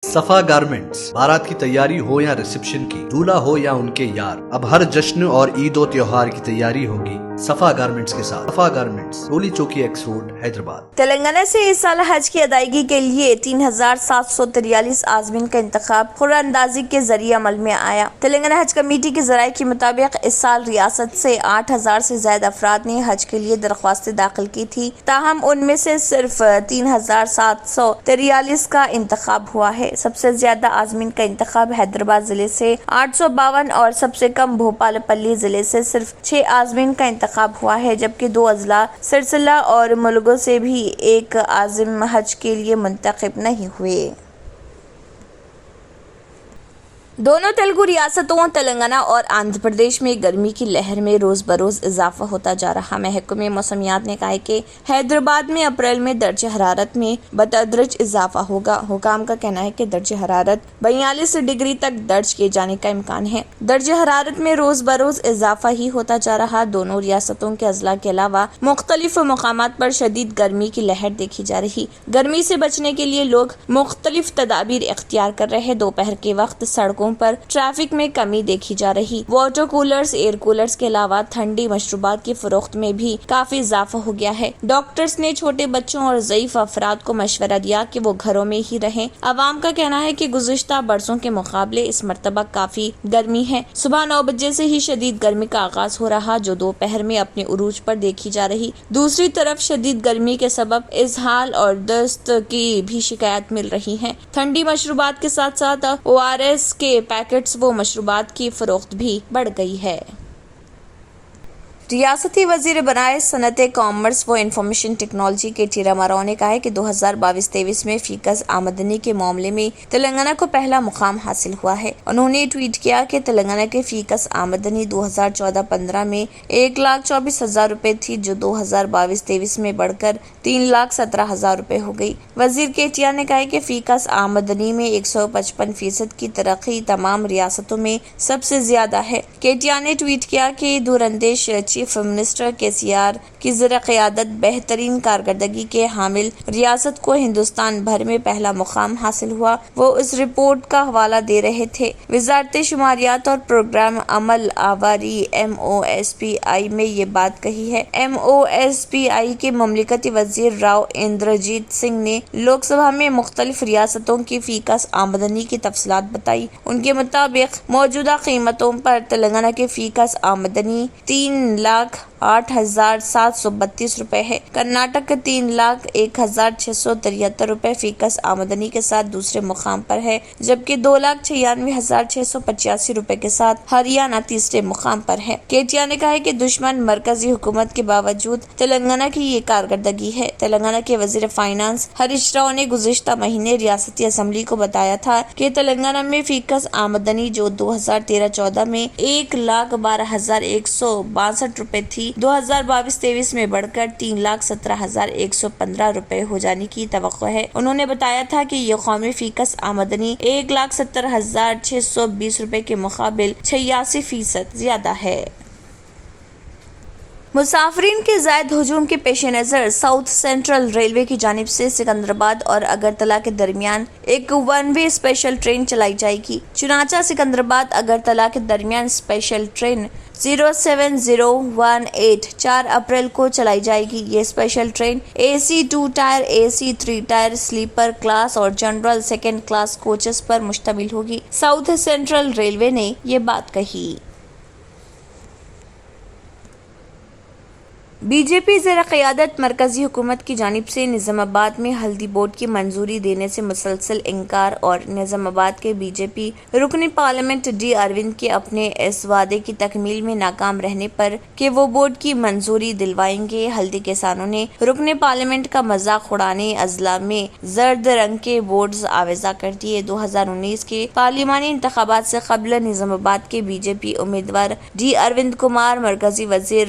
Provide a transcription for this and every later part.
صفا گارمنٹس، بارات کی تیاری ہو یا ریسپشن کی، دولہا ہو یا ان کے یار، اب ہر جشن اور عید و تہوار کی تیاری ہوگی صفا گارمنٹس کے ساتھ۔ صفا گارمنٹس، رولی چوکی ایکس روڈ، حیدرآباد۔ تلنگانہ سے اس سال حج کی ادائیگی کے لیے 3743 عازمین کا انتخاب قرعہ اندازی کے ذریعے عمل میں آیا۔ تلنگانہ حج کمیٹی کے ذرائع کے مطابق اس سال ریاست سے 8000 سے زائد افراد نے حج کے لیے درخواستیں داخل کی تھی، تاہم ان میں سے صرف 3743 کا انتخاب ہوا ہے۔ سب سے زیادہ عازمین کا انتخاب حیدرآباد ضلع سے 852 اور سب سے کم بھوپال پلی ضلع سے صرف 6 عازمین کا انتخاب ہوا ہے، جبکہ 2 اضلاع سرسلہ اور ملگو سے بھی ایک عازم حج کے لیے منتخب نہیں ہوئے۔ دونوں تلگو ریاستوں تلنگانہ اور آندھرا پردیش میں گرمی کی لہر میں روز بروز اضافہ ہوتا جا رہا۔ محکمہ موسمیات نے کہا ہے کہ حیدرآباد میں اپریل میں درجہ حرارت میں بتدریج اضافہ ہوگا۔ حکام کا کہنا ہے کہ درجہ حرارت 42 ڈگری تک درج کیے جانے کا امکان ہے۔ درجہ حرارت میں روز بروز اضافہ ہی ہوتا جا رہا۔ دونوں ریاستوں کے اضلاع کے علاوہ مختلف مقامات پر شدید گرمی کی لہر دیکھی جا رہی۔ گرمی سے بچنے کے لیے لوگ مختلف تدابیر اختیار کر رہے۔ دوپہر کے وقت سڑکوں پر ٹریفک میں کمی دیکھی جا رہی۔ واٹر کولرز، ایئر کولرز کے علاوہ ٹھنڈی مشروبات کی فروخت میں بھی کافی اضافہ ہو گیا ہے۔ ڈاکٹرز نے چھوٹے بچوں اور ضعیف افراد کو مشورہ دیا کہ وہ گھروں میں ہی رہیں۔ عوام کا کہنا ہے کہ گزشتہ برسوں کے مقابلے اس مرتبہ کافی گرمی ہے۔ صبح 9 بجے سے ہی شدید گرمی کا آغاز ہو رہا، جو دوپہر میں اپنے عروج پر دیکھی جا رہی۔ دوسری طرف شدید گرمی کے سبب اسہال اور دست کی بھی شکایات مل رہی ہیں۔ ٹھنڈی مشروبات کے ساتھ ساتھ ORS کے پیکٹس و مشروبات کی فروخت بھی بڑھ گئی ہے۔ ریاستی وزیر برائے صنعت کامرس و انفارمیشن ٹیکنالوجی کے ٹی راماراؤ نے کہا ہے کہ 2022-23 میں فی گز آمدنی کے معاملے میں تلنگانہ کو پہلا مقام حاصل ہوا ہے۔ انہوں نے ٹویٹ کیا کہ تلنگانہ کے فی گز آمدنی 2014-15 میں 1,24,000 روپے تھی، جو 2022-23 میں بڑھ کر 3,17,000 روپے ہو گئی۔ وزیر کیٹیا نے کہا کہ فی گز آمدنی میں 155% کی ترقی تمام ریاستوں میں سب سے زیادہ ہے۔ کیٹیا نے ٹویٹ کیا کہ دھراندیش چیف منسٹر KCR کی زیر قیادت بہترین کارکردگی کے حامل ریاست کو ہندوستان بھر میں پہلا مقام حاصل ہوا۔ وہ اس رپورٹ کا حوالہ دے رہے تھے۔ وزارت شماریات اور پروگرام عمل آوری MOSPI میں یہ بات کہی ہے۔ MOSPI کے مملکتی وزیر راؤ اندرجیت سنگھ نے لوک سبھا میں مختلف ریاستوں کی فی گز آمدنی کی تفصیلات بتائی۔ ان کے مطابق موجودہ قیمتوں پر تلنگانہ کی فی گز آمدنی 3,08,732 روپے ہے۔ کرناٹک 3,01,673 روپے فی گز آمدنی کے ساتھ دوسرے مقام پر ہے، جبکہ 2,96,685 روپے کے ساتھ ہریانہ تیسرے مقام پر ہے۔ کیٹیا نے کہا کہ دشمن مرکزی حکومت کے باوجود تلنگانہ کی یہ کارکردگی ہے۔ تلنگانہ کے وزیر فائنانس ہریش راؤ نے گزشتہ مہینے ریاستی اسمبلی کو بتایا تھا کہ تلنگانہ میں فی گز آمدنی جو 2013-14 میں 1,12,162 روپے تھی، 2022-23 میں بڑھ کر 3,17,115 روپے ہو جانے کی توقع ہے۔ انہوں نے بتایا تھا کہ یہ قومی فی گز آمدنی 1,70,620 روپے کے مقابل 86% زیادہ ہے۔ مسافرین کے زائد ہجوم کے پیش نظر ساؤتھ سینٹرل ریلوے کی جانب سے سکندرآباد اور اگرتلہ کے درمیان ایک ون وے اسپیشل ٹرین چلائی جائے گی۔ چنانچہ سکندرآباد اگرتلہ کے درمیان اسپیشل ٹرین 07018 4 اپریل کو چلائی جائے گی۔ یہ special train AC 2 tier, AC 3 tier, sleeper class اور جنرل سیکنڈ کلاس کوچز پر مشتمل ہوگی۔ ساؤتھ سینٹرل ریلوے نے یہ بات کہی۔ BJP زیر قیادت مرکزی حکومت کی جانب سے نظام آباد میں ہلدی بورڈ کی منظوری دینے سے مسلسل انکار اور نظام آباد کے BJP رکن پارلیمنٹ ڈی اروند کے اپنے اس وعدے کی تکمیل میں ناکام رہنے پر کہ وہ بورڈ کی منظوری دلوائیں گے، ہلدی کسانوں نے رکن پارلیمنٹ کا مذاق اڑانے اضلاع میں زرد رنگ کے بورڈز آویزاں کر دیے۔ 2019 کے پارلیمانی انتخابات سے قبل نظام آباد کے BJP امیدوار ڈی اروند کمار، مرکزی وزیر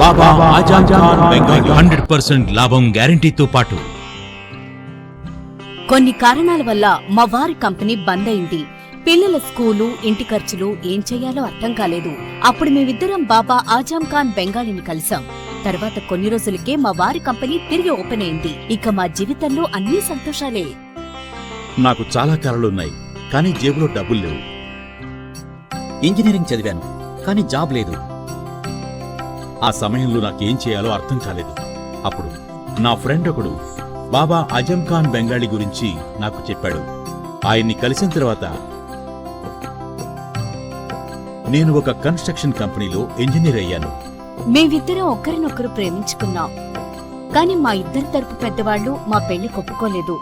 బాబా ఆజం ఖాన్ బెంగాలీ 100% లాభం గ్యారంటీతో పాటు కొన్ని కారణాల వల్ల మా వారి కంపెనీ బంద్ అయింది. పిల్లల స్కూలు, ఇంటి ఖర్చులు ఏం చెయ్యాలో అర్థం కాలేదు. అప్పుడు మేమిద్దరం బాబా ఆజం ఖాన్ బెంగాలీని కలిసాం. తర్వాత కొన్ని రోజులకే మా వారి కంపెనీ తిరిగి ఓపెన్ అయింది. ఇక మా జీవితంలో అన్ని సంతోషాలే. నాకు చాలా కలలున్నాయి, కానీ జేబులో డబ్బులు లేవు. ఇంజనీరింగ్ చదివాను, కానీ జాబ్ లేదు. ఆ సమయంలో నాకేం చేయాలో అర్థం కాలేదు. అప్పుడు నా ఫ్రెండ్ ఒకడు బాబా ఆజం ఖాన్ బెంగాలీ గురించి నాకు చెప్పాడు. ఆయన్ని కలిసిన తర్వాత నేను ఒక కన్స్ట్రక్షన్ కంపెనీలో ఇంజనీర్ అయ్యాను. మేమిద్దరం ఒకరినొకరు ప్రేమించుకున్నాం. కాని మా ఇద్దరి తరపు పెద్దవాళ్లు మా పెళ్లి ఒప్పుకోలేదు.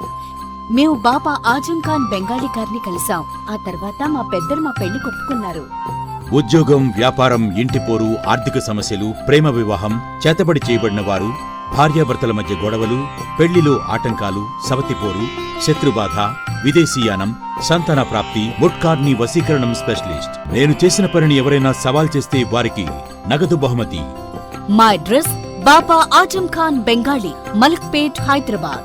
మేము బాబా ఆజం ఖాన్ బెంగాలీ గారిని కలిసాం. ఆ తర్వాత మా పెద్దలు మా పెళ్లి ఒప్పుకున్నారు. ఉద్యోగం, వ్యాపారం, ఇంటి పోరు, ఆర్థిక సమస్యలు, ప్రేమ వివాహం, చేతబడి చేయబడిన వారు, భార్యాభర్తల మధ్య గొడవలు, పెళ్లిలో ఆటంకాలు, సవతిపోరు, శత్రుబాధ, విదేశీయానం, సంతాన ప్రాప్తి, ముట్కార్ని వశీకరణం స్పెషలిస్ట్. నేను చేసిన పనిని ఎవరైనా సవాల్ చేస్తే వారికి నగదు బహుమతి. మా అడ్రస్ బాబా ఆజం ఖాన్ బెంగాలీ, మలక్పేట్, హైదరాబాద్.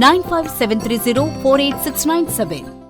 9573048697।